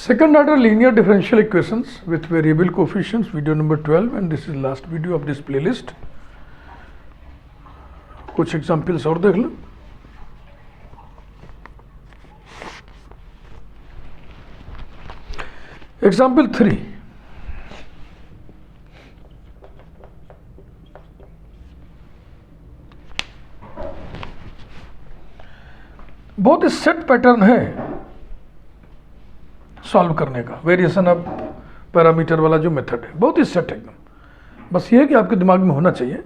Second order linear differential equations with variable coefficients, video number 12, and this is last video of this playlist. कुछ examples और देख लो. Example 3. बहुत ही set pattern है solve करने का, variation of parameter वाला जो मेथड है, बहुत ही सेट है एकदम. बस ये है कि आपके दिमाग में होना चाहिए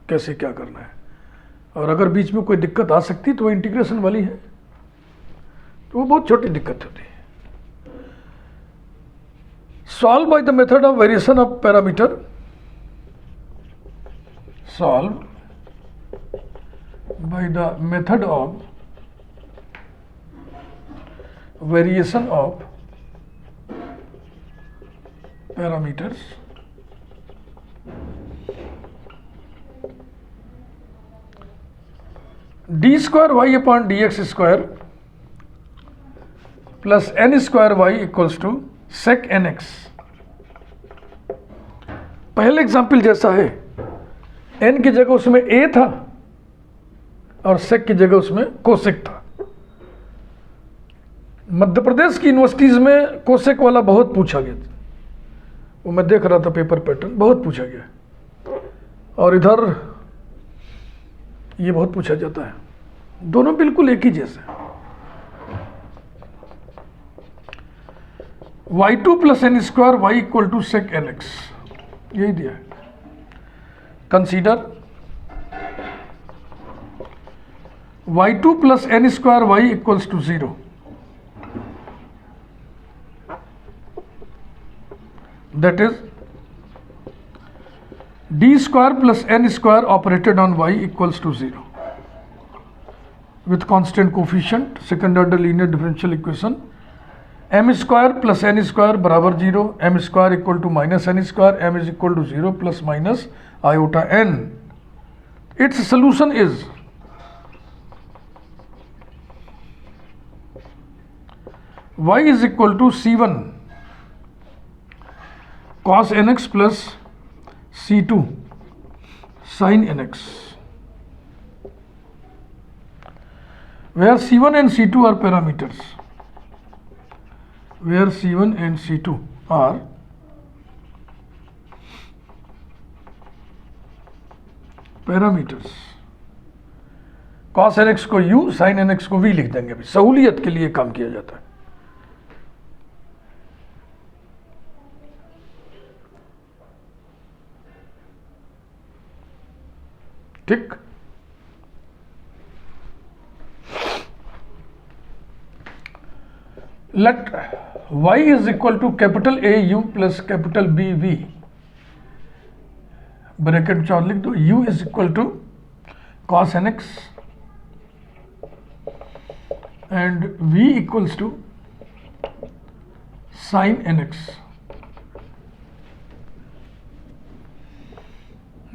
कैसे क्या करना है, और अगर बीच में कोई दिक्कत आ सकती तो वो इंटीग्रेशन वाली है, तो वो बहुत छोटी दिक्कत होती है. Solve by the method of variation of parameter, solve by the method of variation of parameters d square y upon dx square plus n square y equals to sec nx. पहले एग्जाम्पल जैसा है, n की जगह उसमें a था और sec की जगह उसमें कोसेक था. मध्य प्रदेश की यूनिवर्सिटीज में कोसेक वाला बहुत पूछा गया, वो मैं देख रहा था पेपर पैटर्न, बहुत पूछा गया, और इधर ये बहुत पूछा जाता है. दोनों बिल्कुल एक ही जैसे. y2 plus n square y equal to sec n x, यही दिया है. Consider y2 plus n square y equals to 0. That is d square plus n square operated on y equals to 0 with constant coefficient. Second order linear differential equation, m square plus n square बराबर 0, m square equal to minus n square, m is equal to 0 plus minus iota n. Its solution is y is equal to c1 cos nx plus c2 sin nx, where c1 and c2 are parameters, where c1 and c2 are parameters. cos nx को u, sin nx को v लिख देंगे. अभी सहूलियत के लिए काम किया जाता है. ठीक. Let y is equal to capital A u plus capital B v, bracket चार लिख दो. u is equal to cos nx and v equals to sin nx.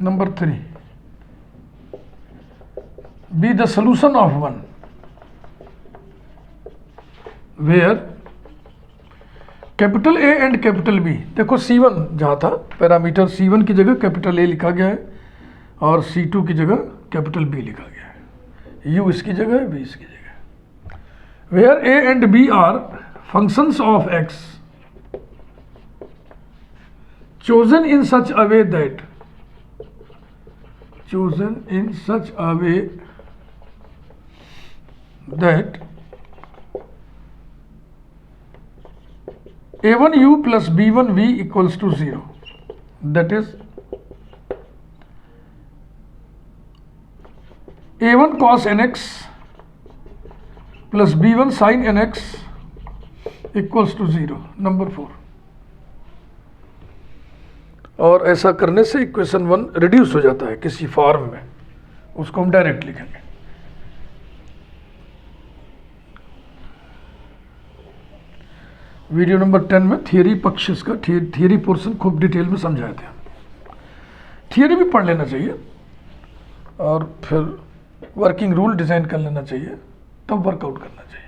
Number 3, be the solution of one where capital A and capital B. देखो C1 जहाँ था, parameter C1 की जगह capital A लिखा गया है और C2 की जगह कैपिटल B लिखा गया है. U इसकी जगह है, B इसकी जगह है. where A and B are functions of x chosen in such a way that a1u plus b1v equals to 0. That is a1 cos nx plus b1 sin nx equals to 0. Number 4. और ऐसा करने से equation 1 reduce हो जाता है किसी form में, उसको हम डायरेक्ट लिखेंगे. वीडियो नंबर 10 में थियरी पक्ष इसका, थियरी पोर्शन खूब डिटेल में समझाए थे. थियरी भी पढ़ लेना चाहिए और फिर वर्किंग रूल डिज़ाइन कर लेना चाहिए, तब वर्कआउट करना चाहिए.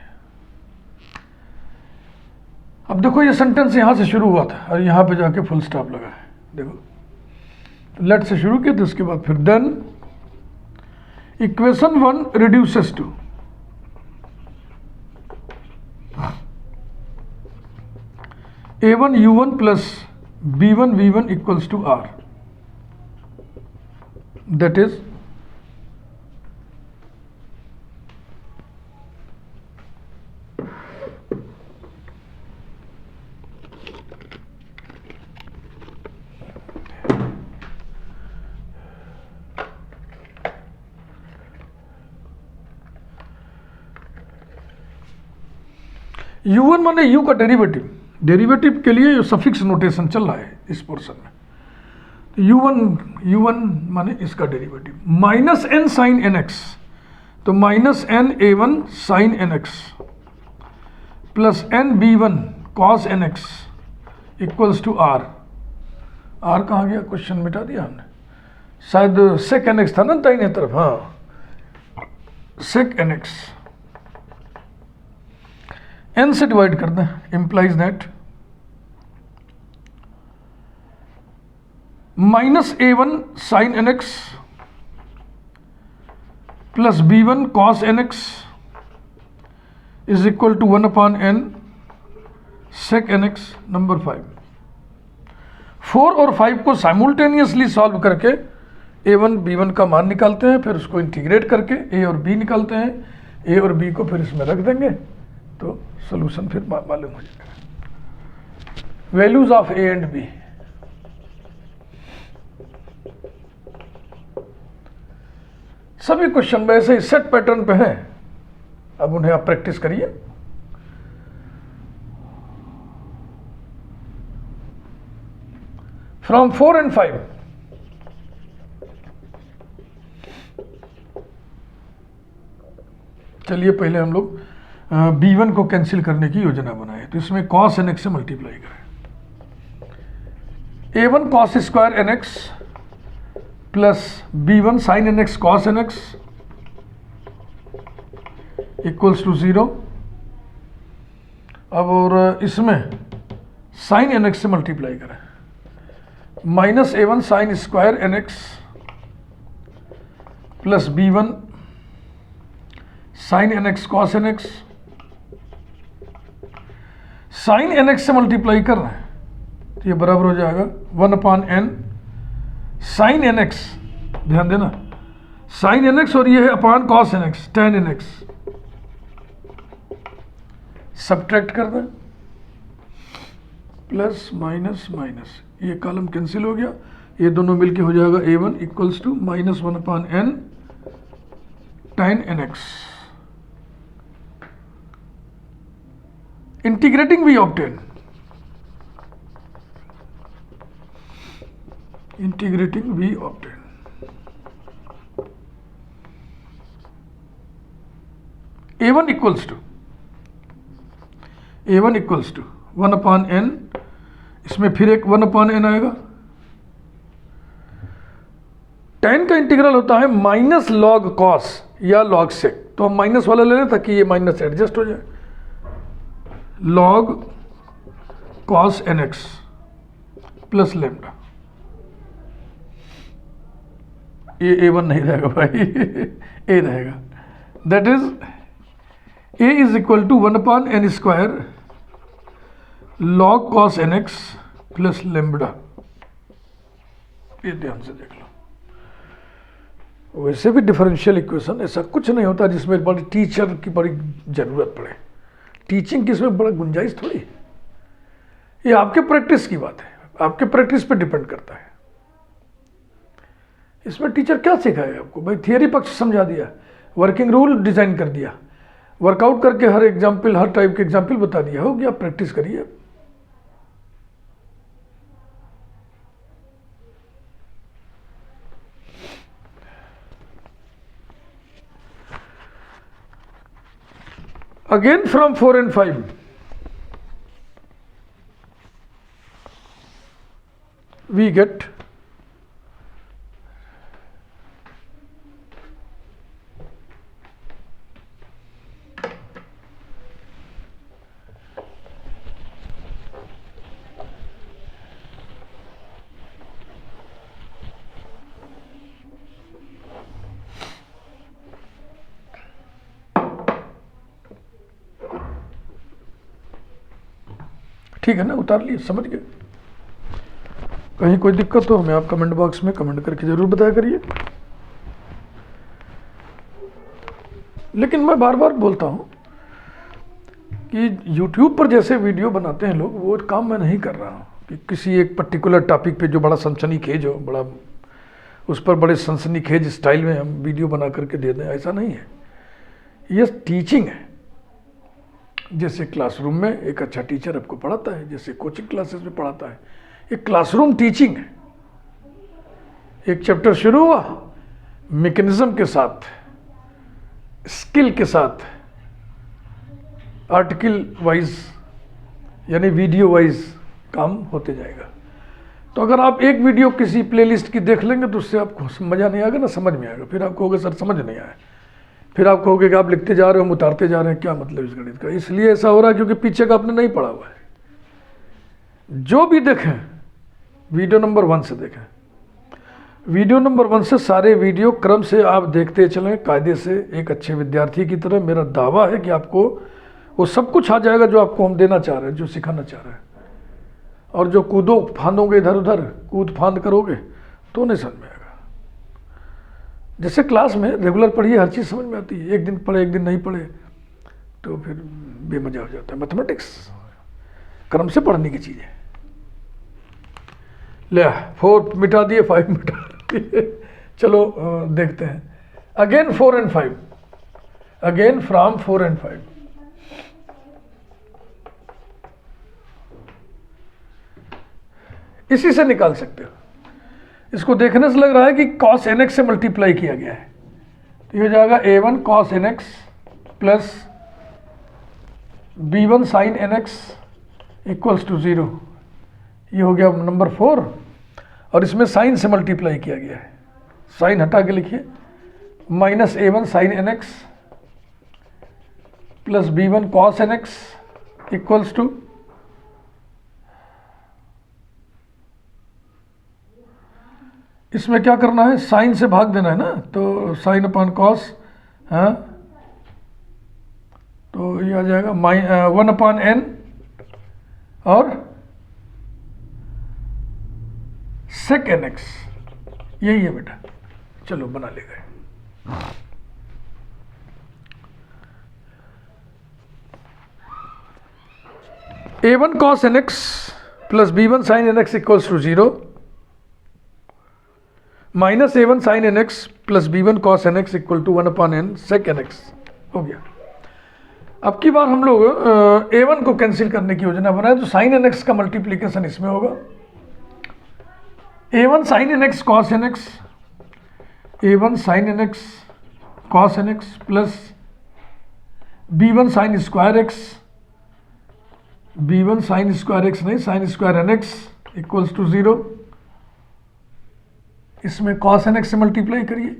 अब देखो ये सेंटेंस यहाँ से शुरू हुआ था और यहाँ पे जाके फुल स्टॉप लगा है। देखो लेट से शुरू किया तो उसके बाद फिर then equation 1 reduces to a1 u1 plus b1 v1 equals to r, that is u1 माने u का डेरिवेटिव, डेरिवेटिव के लिए सफिक्स नोटेशन चल रहा है इस पोर्शन में। u1 माने इसका derivative minus N sine N X, तो minus N a1 sine N x plus N b1 cos N X equals to R. R कहाँ गया, क्वेश्चन मिटा दिया हमने, शायद सेक एन एक्स था ना दाहिने तरफ, हाँ सेक एन एक्स n से डिवाइड कर दें, implies that minus a1 sine N x plus b1 cos N x is equal to 1 upon n sec n x. Number 5, 4 और 5 को साइमultaneously सॉल्व करके a1 b1 का मान निकालते हैं, फिर उसको इंटीग्रेट करके a और b निकालते हैं, a और b को फिर इसमें रख देंगे तो सोल्यूशन फिर मालूम हो जाएगा। Values of a and b, सभी क्वेश्चन वैसे ही सेट पैटर्न पे हैं, अब उन्हें आप प्रैक्टिस करिए। फ्रॉम 4 and 5 चलिए पहले हम लोग b1 को कैंसिल करने की योजना बनाए, तो इसमें cos nx से मल्टीप्लाई करें। a1 cos square nx plus b1 sine nx cos nx equals to 0। अब और इसमें साइन nx से मल्टीप्लाई करें, minus a1 sine square nx plus b1 sine nx cos nx, sine nx से multiply कर रहे हैं तो ये बराबर हो जाएगा 1 अपॉन n साइन nx, ध्यान देना साइन nx, और ये है upon cos nx tan nx, subtract कर दें, प्लस माइनस माइनस, ये कॉलम कैंसिल हो गया, ये दोनों मिलके हो जाएगा a1 equals to minus 1 upon n tan nx। Integrating we obtain, integrating we obtain a1 equals to 1 upon n, इसमें फिर एक 1 अपॉन n आएगा। tan का इंटीग्रल होता है माइनस लॉग कॉस या लॉग सेक, तो हम माइनस वाला ले लें ताकि ये माइनस एडजस्ट हो जाए। Log cos nx plus lambda, ये a1 नहीं रहेगा भाई a रहेगा, that is a is equal to 1 upon n square log cos nx plus lambda. ये ध्यान से देख लो, वैसे भी डिफरेंशियल इक्वेशन ऐसा कुछ नहीं होता जिसमें बड़ी टीचर की बड़ी जरूरत पड़े, टीचिंग की इसमें बड़ा गुंजाइश थोड़ी, ये आपके प्रैक्टिस की बात है, आपके प्रैक्टिस पे डिपेंड करता है। इसमें टीचर क्या सिखाएगा आपको भाई, थियरी पक्ष समझा दिया, वर्किंग रूल डिजाइन कर दिया, वर्कआउट करके हर एग्जाम्पल हर टाइप के एग्जाम्पल बता दिया, हो गया, प्रैक्टिस करिए। Again from 4 and 5 we get ठीक है ना, उतार लिए, समझ गए। कहीं कोई दिक्कत हो हमें आप कमेंट बॉक्स में कमेंट करके ज़रूर बताया करिए। लेकिन मैं बार बार बोलता हूँ कि YouTube पर जैसे वीडियो बनाते हैं लोग, वो काम मैं नहीं कर रहा हूँ कि किसी एक पर्टिकुलर टॉपिक पे जो बड़ा सनसनीखेज हो, बड़ा उस पर बड़े सनसनीखेज स्टाइल में हम वीडियो बना करके दे दें, ऐसा नहीं है। ये टीचिंग है। जैसे क्लासरूम में एक अच्छा टीचर आपको पढ़ाता है, जैसे कोचिंग क्लासेस में पढ़ाता है, एक क्लासरूम टीचिंग है। एक चैप्टर शुरू हुआ, मैकेनिज्म के साथ, स्किल के साथ, आर्टिकल वाइज यानी वीडियो वाइज काम होते जाएगा। तो अगर आप एक वीडियो किसी प्लेलिस्ट की देख लेंगे तो उससे आपको मज़ा नहीं आएगा ना, समझ में आएगा। फिर आप कहोगे सर समझ नहीं आया, फिर आप कहोगे कि आप लिखते जा रहे हो, हम उतारते जा रहे हैं, क्या मतलब इस गणित का। इसलिए ऐसा हो रहा है क्योंकि पीछे का आपने नहीं पढ़ा हुआ है। जो भी देखें वीडियो नंबर 1 से देखें, वीडियो नंबर 1 से सारे वीडियो क्रम से आप देखते चलें कायदे से, एक अच्छे विद्यार्थी की तरह। मेरा दावा है कि आपको वो सब कुछ आ जाएगा जो आपको हम देना चाह रहे हैं, जो सिखाना चाह रहे हैं। और जो कूदो फांदोगे इधर उधर, कूद फांद करोगे तो नहीं समझ में आएगा। जैसे क्लास में रेगुलर पढ़िए, हर चीज़ समझ में आती है। एक दिन पढ़े एक दिन नहीं पढ़े तो फिर बेमजा हो जाता है। मैथमेटिक्स क्रम से पढ़ने की चीज़ है। ले 4 मिटा दिए, 5 मिटा दिए। चलो देखते हैं। Again 4 and 5, again from 4 and 5। इसी से निकाल सकते हो। इसको देखने से लग रहा है कि cos nx से मल्टीप्लाई किया गया है, तो ये हो जाएगा a1 cos nx plus b1 sin nx equals to 0। ये हो गया नंबर 4। और इसमें साइन से मल्टीप्लाई किया गया है, साइन हटा के लिखिए, minus a1 sin nx plus b1 cos nx equals to, इसमें क्या करना है, साइन से भाग देना है ना, तो साइन अपॉन कॉस, हाँ, तो ये आ जाएगा 1/n और sec nx, यही है बेटा। चलो बना ले गए। a1 cos nx plus b1 sin nx equals to 0, minus a1 sin nx plus b1 cos nx equal to 1/n sec nx हो गया। अब की बार हम लोग a1 को कैंसिल करने की योजना बनाए, तो sin nx का मल्टीप्लीकेशन इसमें होगा, a1 sin nx cos nx, a1 sin nx cos nx plus b1 sin square x, b1 sin square x नहीं, sin square nx equals to 0। इसमें cos nx से मल्टीप्लाई करिए,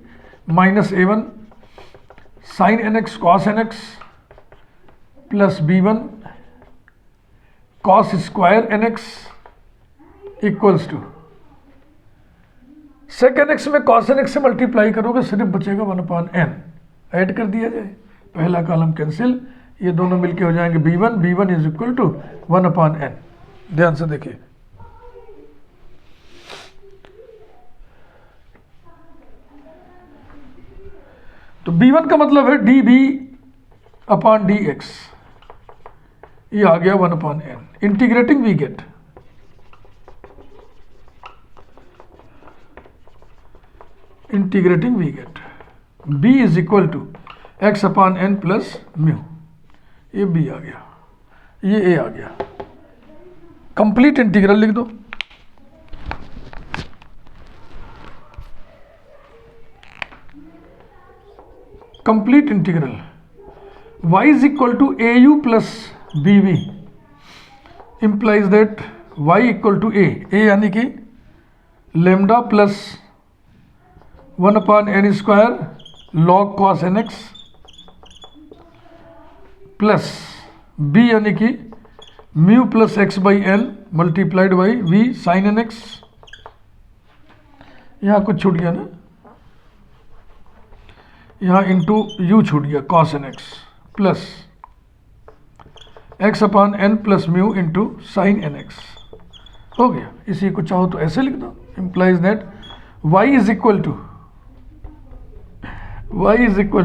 minus a1 sin nx cos nx plus b1 cos square nx equals to, sec nx में cos nx से multiply करोगे सिर्फ बचेगा 1/n, add कर दिया जाए, पहला कॉलम कैंसिल, ये दोनों मिलके हो जाएंगे b1 is equal to 1/n। ध्यान से देखिए, तो b1 का मतलब है db/dx, ये आ गया 1/n। Integrating we get b is equal to x/n plus mu, ये b आ गया, ये a आ गया। कंप्लीट इंटीग्रल लिख दो, complete integral y is equal to au plus bv implies that y equal to a यानी कि lambda plus 1/n square log cos nx plus b यानी कि mu plus x/n multiplied by v sin nx, यहाँ कुछ छूट गया ना, यहाँ इंटू यू छूट गया cos nx plus x upon n plus mu into sine N x. हो गया। इसी को चाहो तो ऐसे लिख दो, implies that y is equal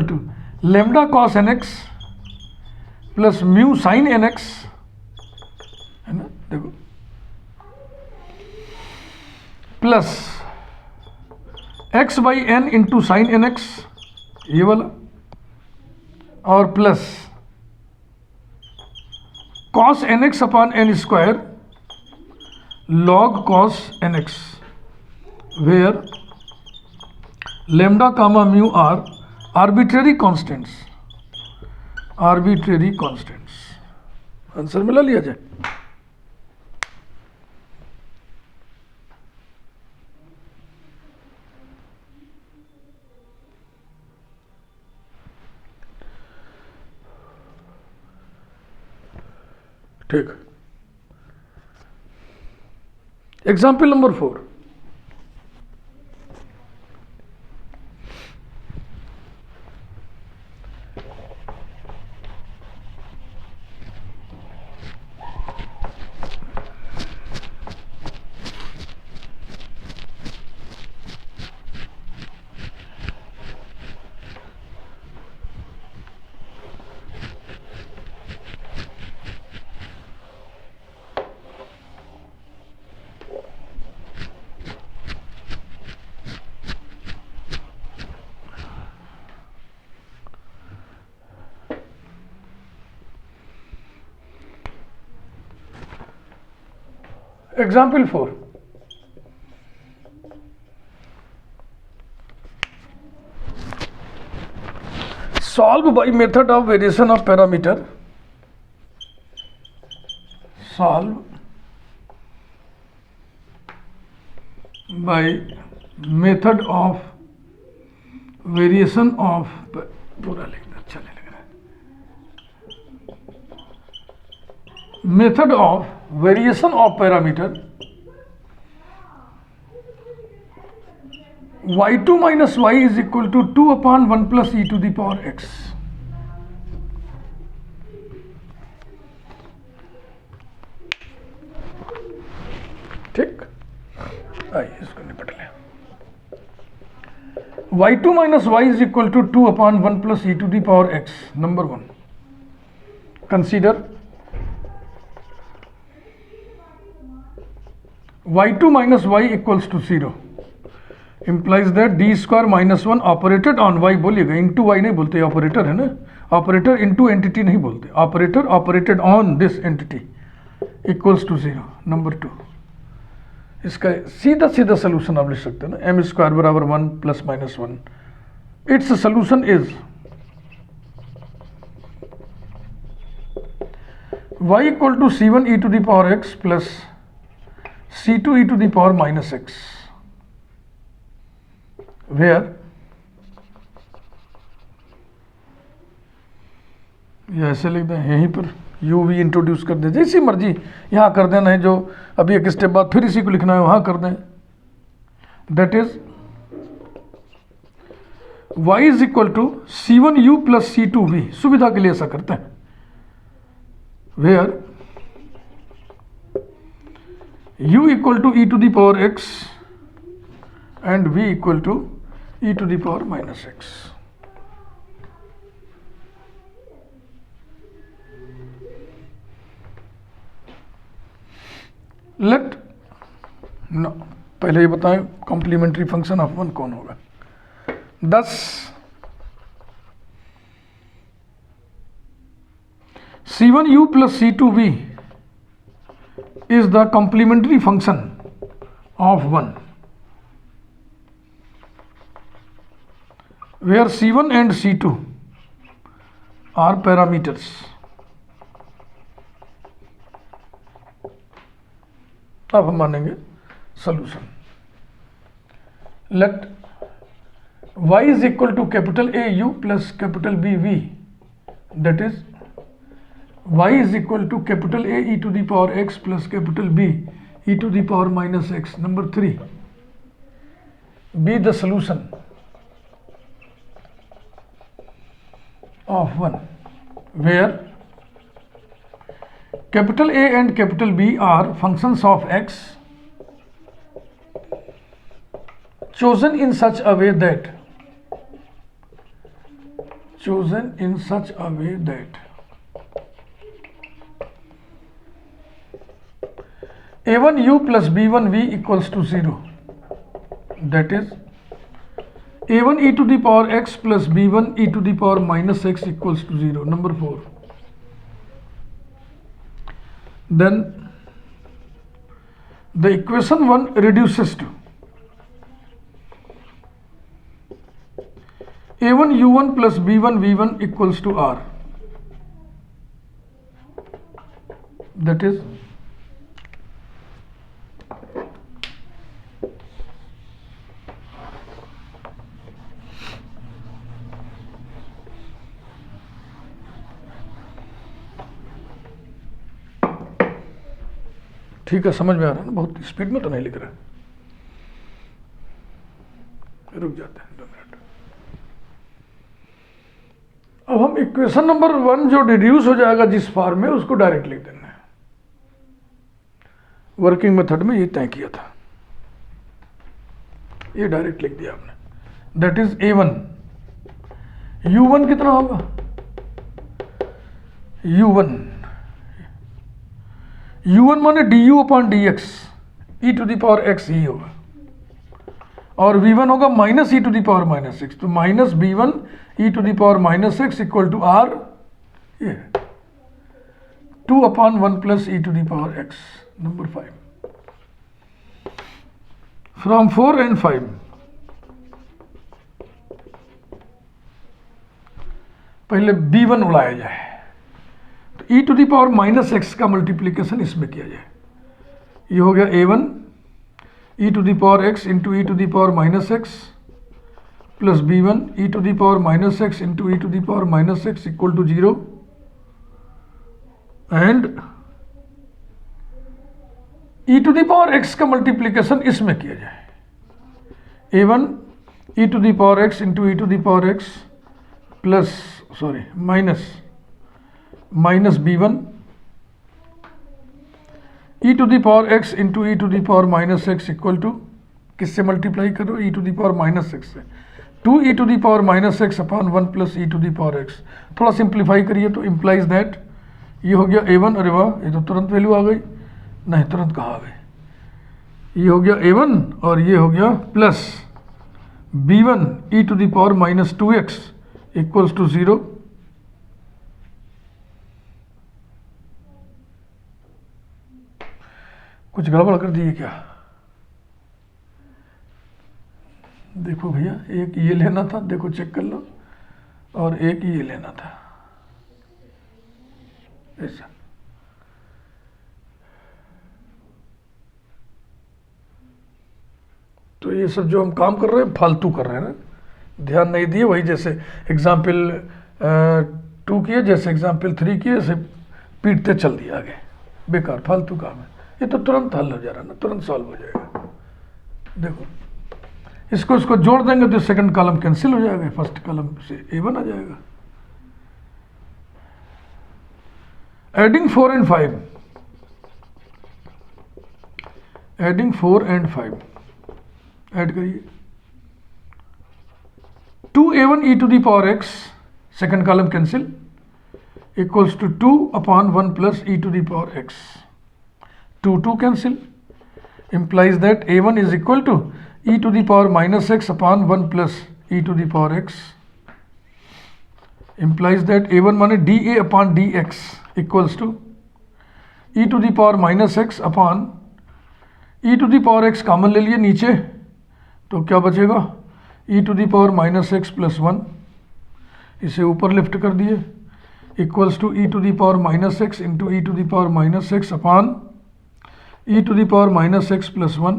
to lambda cos N x plus mu sine N x, है ना, देखो, plus x by n into sine N x, ये वाला, और plus cos N x upon n square log cos N x, where lambda comma mu are arbitrary constants. Answer मिला लिया जाए। ठीक। Example number 4। Example 4. Solve by method of variation of parameter. Solve by method of variation of, पूरा लिखना अच्छा नहीं लग रहा है, method of variation of parameter y2 minus y is equal to 2 upon 1 plus e to the power x। ठीक, आइए इसको निपट लें। y2 minus y is equal to 2 upon 1 plus e to the power x। Number 1, consider y2 minus y equals to 0, implies that d square minus 1 operated on y, बोलिएगा, into y नहीं बोलते, operator है ना, operator into entity नहीं बोलते, operator operated on this entity equals to 0। Number 2, इसका सीधा सीधा सोल्यूशन आप लिख सकते हैं ना, एम स्क्वायर बराबर 1 plus minus 1। Its solution is y equal to c1 e to the power x plus c2 e to the power minus x, where ये ऐसे लिख दें, यहीं पर u v इंट्रोड्यूस कर दें, जैसी मर्जी यहाँ कर देना है, जो अभी एक स्टेप बाद फिर इसी को लिखना है वहाँ कर दें। That is y is equal to c1u plus c2v, सुविधा के लिए ऐसा करते हैं, where u equal to e to the power x and v equal to e to the power minus x। लेट नो, पहले ये बताएं कॉम्प्लीमेंट्री फंक्शन ऑफ 1 कौन होगा। 10 c1u plus c2v is the complementary function of 1, where c1 and c2 are parameters। अब हम मानेंगे solution। Let y is equal to capital A u plus capital B v, that is y is equal to capital A e to the power x plus capital B e to the power minus x। Number 3, be the solution of 1 where capital A and capital B are functions of x chosen in such a way that a1u plus b1v equals to 0. That is a1 e to the power x plus b1 e to the power minus x equals to 0. Number 4. Then the equation 1 reduces to a1 u1 plus b1 v1 equals to r. That is ठीक है, समझ में आ रहा है ना? बहुत speed में तो नहीं लिख रहा, रुक जाते हैं 2 मिनट। अब हम इक्वेशन नंबर 1 जो रिड्यूस हो जाएगा जिस फॉर्म में, उसको डायरेक्ट लिख देना है। वर्किंग मेथड में ये तय किया था, ये डायरेक्ट लिख दिया आपने। दैट इज a1 u1 कितना होगा, u1 माने du upon dx e to the power x ही होगा, और v1 होगा minus e to the power minus x, तो minus b1 e to the power minus x equal to r, ये 2 upon 1 plus e to the power x। Number 5 from 4 and 5 पहले b1 उड़ाया जाए, तो e to the power minus x का multiplication इसमें किया जाए। ये हो गया a1 e to the power x into e to the power minus x plus b1 e to the power minus x into e to the power minus x equal to 0, and e to the power x का multiplication इसमें किया जाए। a1 e to the power x into e to the power x plus minus b1 e to the power x into e to the power minus x equal to, किससे multiply करो, e to the power minus x से, 2 e to the power minus x upon 1 plus e to the power x। थोड़ा simplify करिए तो implies that, ये हो गया a1, अरे वाह, ये तो तुरंत वैल्यू आ गई, नहीं तुरंत कहाँ आ गई, ये हो गया a1 और ये हो गया plus b1 e to the power minus 2x equals to 0। कुछ गड़बड़ कर दिए क्या? देखो भैया, एक ये लेना था, देखो चेक कर लो, और एक ये लेना था, ऐसा। तो ये सब जो हम काम कर रहे हैं फालतू कर रहे हैं ना, ध्यान नहीं दिए। वही जैसे एग्जाम्पल 2 किए, जैसे एग्जाम्पल 3 किए, ऐसे पीटते चल दिया आगे, बेकार फालतू काम है। ये तो तुरंत हल हो जा रहा है ना, तुरंत सॉल्व हो जाएगा। देखो इसको जोड़ देंगे तो सेकंड कॉलम कैंसिल हो जाएगा, फर्स्ट कॉलम से a1 आ जाएगा। Adding 4 and 5, adding 4 and 5 add करिए। 2a1 e to the power x, second column cancel, equals to 2 upon 1 plus e to the power x, 2 cancel, implies that a1 is equal to e to the power minus x upon 1 plus e to the power x, implies that a1 माने dA upon dx equals to e to the power minus x upon e to the power x common ले लिए नीचे, तो क्या बचेगा, e to the power minus x plus 1, इसे ऊपर lift कर दिए, equals to e to the power minus x into e to the power minus x upon e to the power minus x plus 1।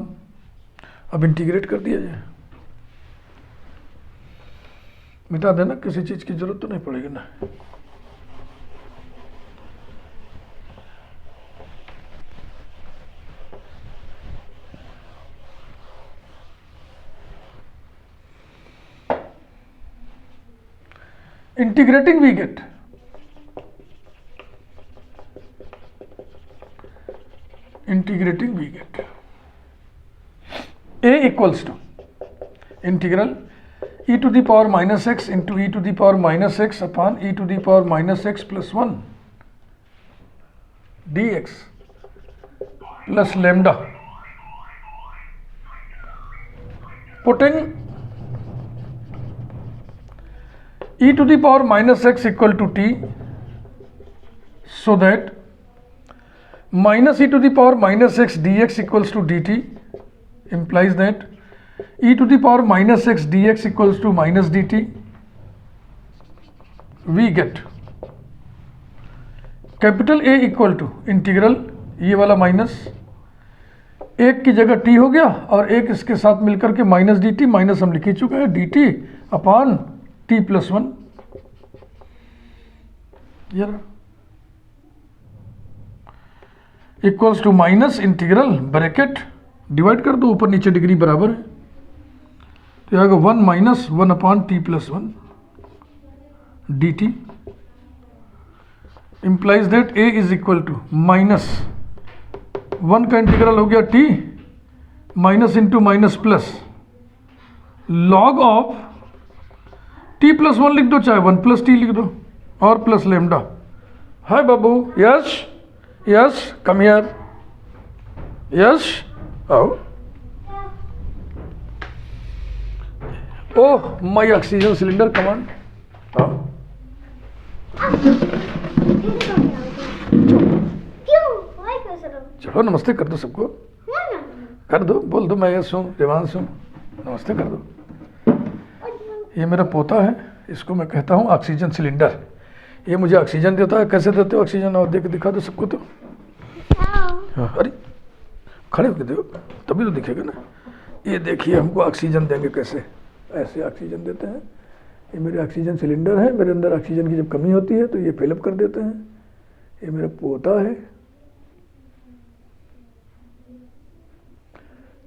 अब integrate कर दिया जाए, मिटा देना, किसी चीज़ की जरूरत तो नहीं पड़ेगी ना। Integrating we get integrating we get a equals to integral e to the power minus x into e to the power minus x upon e to the power minus x plus 1 dx plus lambda. Putting e to the power minus x equal to t, so that minus e to the power minus x dx equals to dt implies that e to the power minus x dx equals to minus dt. We get capital A equal to integral ये वाला minus एक की जगह t हो गया और एक इसके साथ मिलकर के माइनस डी टी, माइनस हम लिख ही चुके हैं d t upon t plus 1 equals to minus integral bracket divide कर दो, ऊपर नीचे डिग्री बराबर है तो आएगा 1 minus 1 upon t plus 1 D T implies that a is equal to minus 1 का इंटीग्रल हो गया t minus into minus plus log of t plus 1 लिख दो, चाहे 1 प्लस टी लिख दो और प्लस लेमडा. हाय बाबू, yes yes come here, yes आओ. Oh my oxygen cylinder command. आओ चलो नमस्ते कर दो सबको, कर दो, बोल दो मैं यस हूँ, देवांश हूँ, नमस्ते कर दो. ये मेरा पोता है, इसको मैं कहता हूँ ऑक्सीजन सिलेंडर. ये मुझे ऑक्सीजन देता है. कैसे देते हो ऑक्सीजन? और देख दिखा दो सबको तो. हाँ अरे खड़े होकर दो तभी तो दिखेगा ना. ये देखिए हमको ऑक्सीजन देंगे कैसे, ऐसे ऑक्सीजन देते हैं. ये मेरे ऑक्सीजन सिलेंडर है, मेरे अंदर ऑक्सीजन की जब कमी होती है तो ये फिलअप कर देते हैं. ये मेरा पोता है.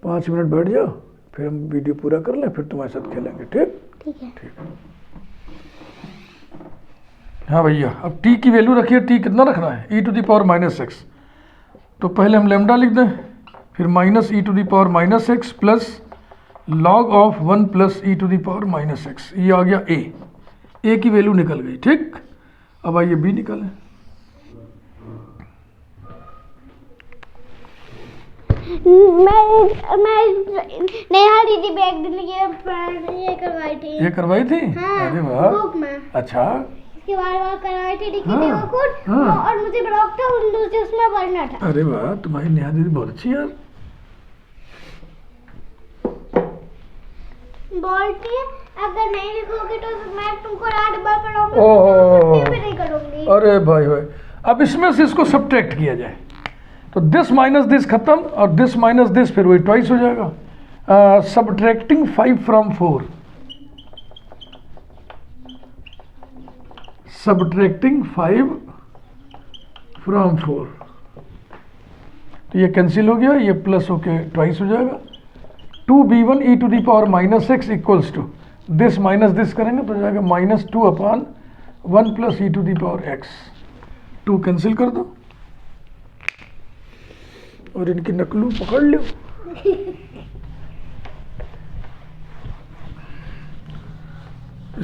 5 मिनट बैठ जाओ, फिर हम वीडियो पूरा कर लें, फिर तुम्हारे साथ खेलेंगे. ठीक ठीक है. ठीक. हाँ भैया, अब t की वैल्यू रखिए. t कितना रखना है? e to the power minus x. तो पहले हम लेमडा लिख दें, फिर minus e to the power minus x plus log of 1 plus e to the power minus x. ये आ गया a. a की वैल्यू निकल गई. ठीक. अब आइए b निकालें. मैं नेहा दीदी बैग ये करवाई थी. ये करवाई थी? हाँ, अरे वाह. बुक में. अच्छा. इसके बार करवाई थी, लिखी थी हाँ, वो खुद. हाँ. और मुझे ब्लॉक था दूसरे उसमें पढ़ना था. अरे वाह, तुम्हारी नेहा दीदी बहुत अच्छी यार. बोलती है अगर नहीं लिखोगे तो मैं तुमको रात भर पढ़ाऊंगी, ओह. छुट्टी भी नहीं करूंगी. अरे भाई भाई, अब इसमें से इसको सब्ट्रैक्ट किया जाए तो दिस माइनस दिस खत्म और दिस माइनस दिस, फिर वही ट्वाइस हो जाएगा. Subtracting 5 from 4. Subtracting 5 from 4. तो ये कैंसिल हो गया, ये प्लस होके ट्वाइस हो जाएगा. 2b1 e to the power minus x equals to this minus this करेंगे तो जाएगा minus 2 upon 1 plus e to the power x. 2 cancel कर दो और इनकी नकलू पकड़ लो.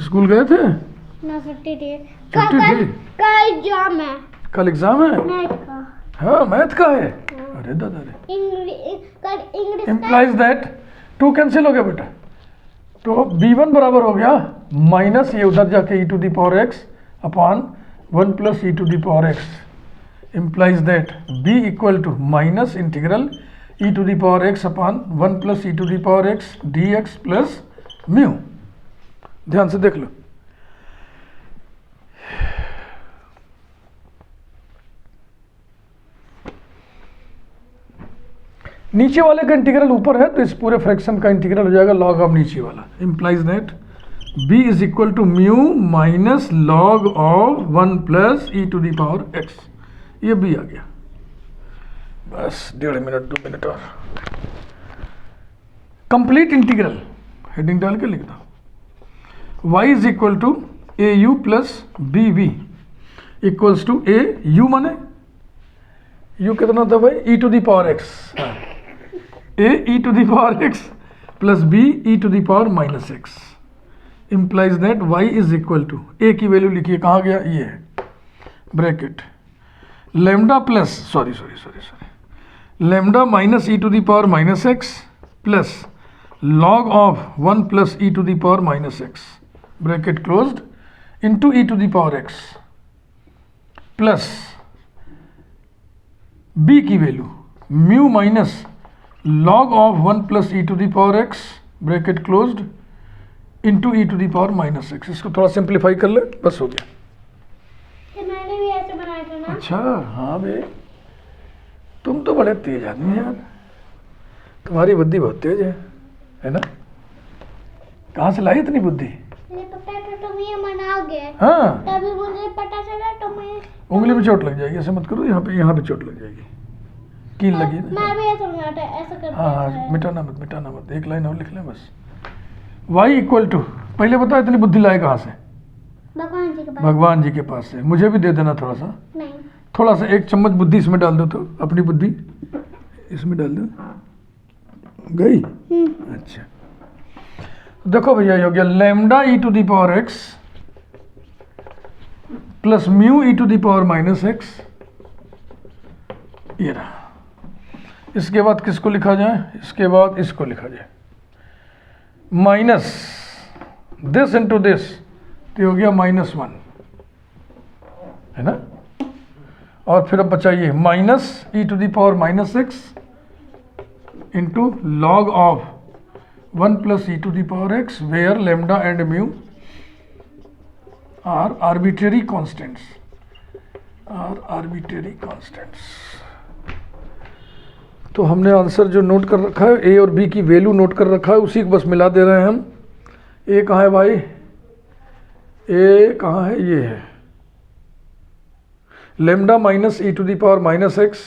स्कूल गए थे? ना छुट्टी थी. छुट्टी थी? कल एग्जाम है. कल एग्जाम है? मैथ का. हाँ मैथ का है. अरे दादा रे. कल इंग्लिश इम्प्लाइज दैट 2 कैंसिल हो गया बेटा. तो b1 बराबर हो गया माइनस, ये उधर जाके e to the power x upon 1 plus e to the power x. implies that b equal to minus integral e to the power x upon 1 plus e to the power x dx plus mu. ध्यान से देख लो. नीचे वाले का integral ऊपर है तो इस पूरे फ्रैक्शन का इंटीग्रल हो जाएगा लॉग ऑफ नीचे वाला. implies that b is equal to mu minus log of 1 plus e to the power x. ये भी आ गया. बस 1.5 मिनट 2 मिनट और. कंप्लीट इंटीग्रल हेडिंग डाल के लिख दो. y is equal to a u plus b v equals to a u माने यू कितना था भाई, e to the power x, a e to the power x plus b e to the power minus x implies that y is equal to, ए की value लिखिए कहाँ गया, ये है bracket lambda plus sorry lambda minus e to the power minus x plus log of 1 plus e to the power minus x bracket closed into e to the power x plus b की value mu minus log of 1 plus e to the power x bracket closed into e to the power minus x। इसको थोड़ा simplify कर ले, बस हो गया। तो मैंने भी ऐसे बनाया था ना। अच्छा हाँ बे, तुम तो बड़े तेज आदमी हैं यार, तुम्हारी बुद्धि बहुत तेज है ना? कहाँ से लाई इतनी बुद्धि? मुझे पता था तुम ये मनाओगे। हाँ तभी मुझे पता चला तो मैं उंगली में चोट लग जाएगी, ऐसे मत करो, यहाँ पे चोट लग जाएगी, कील लगी ना। मैं भी ऐसा बनाया था, ऐसा करते हाँ मिटाना मत, एक लाइन और लिख लें बस। y इक्वल टू, पहले बताओ इतनी बुद्धि लाए कहाँ से? भगवान जी के पास। भगवान जी के पास से। मुझे भी दे देना थोड़ा सा, नहीं थोड़ा सा 1 चम्मच बुद्धि इसमें डाल दो, तो अपनी बुद्धि इसमें डाल दो, गई? अच्छा देखो भैया, ये हो गया lambda e to the power x plus mu e to the power minus x, ये रहा। इसके बाद किसको लिखा जाए? इसके बाद इसको लिखा जाए माइनस दिस इंटू दिस, तो हो गया -1, है ना? और फिर अब बचाइए minus e to the power minus x into log of 1 plus e to the power x where lambda and mu are arbitrary constants, तो हमने आंसर जो नोट कर रखा है, ए और बी की वैल्यू नोट कर रखा है, उसी को बस मिला दे रहे हैं हम। ए कहाँ है भाई? ए कहाँ है? ये है lambda minus e to the power minus x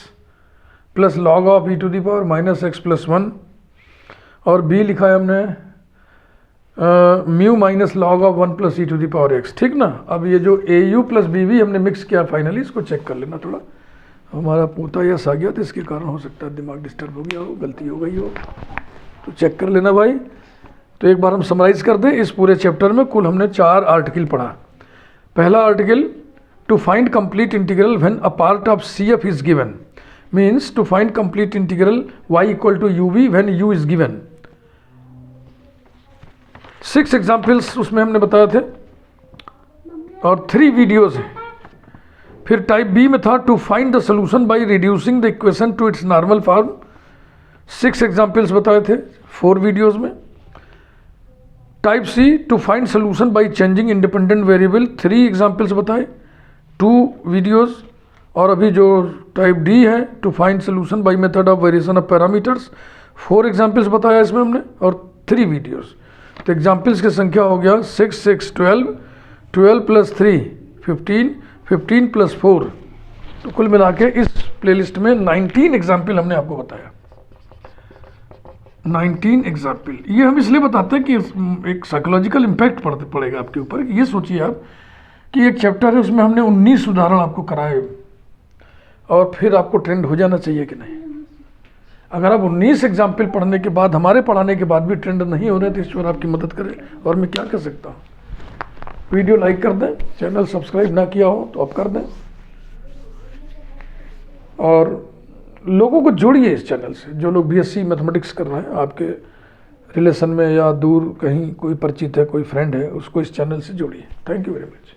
plus log of e to the power minus x plus 1, और बी लिखा है हमने mu minus log of 1 plus e to the power x, ठीक ना? अब ये जो a u plus b v हमने मिक्स किया फाइनली, इसको चेक कर लेना थोड़ा। हमारा पोता यस आ गया तो इसके कारण हो सकता है दिमाग डिस्टर्ब हो गया हो, गलती हो गई हो, तो चेक कर लेना भाई। तो एक बार हम समराइज कर दें, इस पूरे चैप्टर में कुल हमने 4 आर्टिकल पढ़ा। पहला article, to find complete integral when a part of C F is given, means to find complete integral y equal to u v when u is given. 6 examples उसमें हमने बताए थे और 3 वीडियोस हैं। फिर टाइप बी में था to find the solution by reducing the equation to its normal form, 6 examples बताए थे 4 वीडियोस में। Type C to find solution by changing independent variable, 3 examples बताए 2 वीडियोस। और अभी जो टाइप डी है to find solution by method of variation of parameters, 4 examples बताया इसमें हमने और 3 वीडियोस। तो एग्जाम्पल्स की संख्या हो गया 6 6 12, 12 प्लस 3 15, 15 प्लस 4, तो कुल मिला के इस प्लेलिस्ट में 19 एग्जाम्पल हमने आपको बताया। 19 एग्जाम्पल, ये हम इसलिए बताते हैं कि एक साइकोलॉजिकल इम्पैक्ट पड़ेगा आपके ऊपर। ये सोचिए आप कि एक चैप्टर है उसमें हमने 19 उदाहरण आपको कराए और फिर आपको ट्रेंड हो जाना चाहिए कि नहीं। अगर आप 19 एग्जाम्पल पढ़ने के बाद, हमारे पढ़ाने के बाद भी ट्रेंड नहीं हो रहे तो ईश्वर आपकी मदद करे, और मैं क्या कर सकता हूँ। वीडियो लाइक कर दें, चैनल सब्सक्राइब ना किया हो तो आप कर दें, और लोगों को जोड़िए इस चैनल से। जो लोग बीएससी मैथमेटिक्स कर रहे हैं, आपके रिलेशन में या दूर कहीं कोई परिचित है, कोई फ्रेंड है, उसको इस चैनल से जोड़िए। Thank you very much.